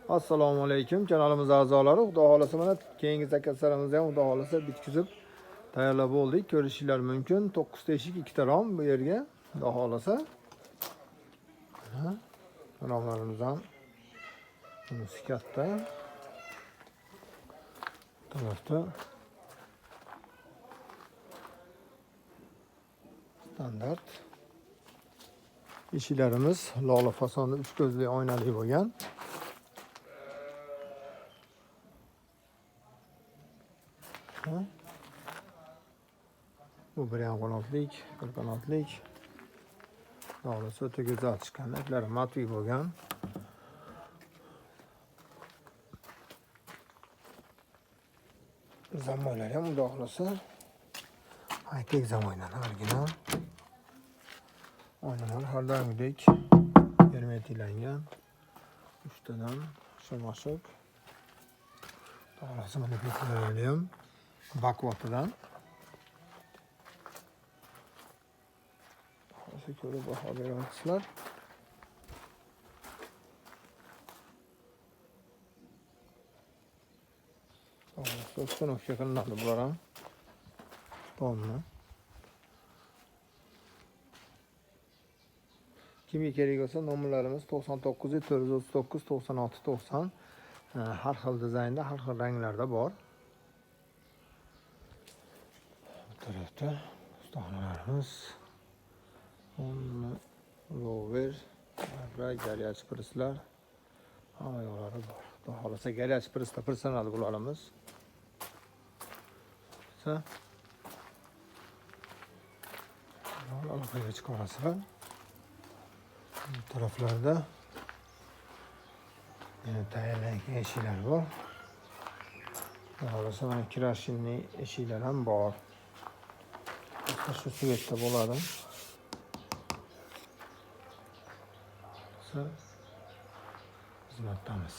Assalomu alaykum kanalimiz a'zolari. Xudo xolasa mana keyingi zakazlarimizni ham xudo xolasa bitkizib tayyorlab bo'ldik. Ko'rishinglar mumkin. 9 teshik 2 ta rom bu yerga. Xudo xolasa. Romlarimiz ham bunisi katta. Tarafda standart eshiklarimiz lola fasonli 3 ko'zli oynali bo'lgan. Bu bir ham qanotlik, bir qanotlik. Lo'lasi o'ta go'zal chiqqan. Iplari matviy bo'lgan. Zamonlar ham xudo xolasa high-tech zamonlar original. Oynalar har doimgidek hermetiklangan. Ustidan shumashib. Xudo mana bu ham bakvatidan. Ko'rib baho berasizlar. Uстановка qilinadi bular ham. Tomni. Kimga kerak bo'lsa nomerlarimiz 99 439 96 90. Har xil dizaynda, har xil ranglarda bor. Bu tarafda ustaxonalarimiz rover, garyaj prislar, yo'llari bor. Xudo xolasa garyaj prisda sanadi bularimiz. Aloqaga chiqarasizlar. Bu taraflarda tayyorlangan eshiklar bor. Xudo xolasa mana kirashinli eshiklar ham bor. Shu svetda bo'ladi. Xizmatdamiz.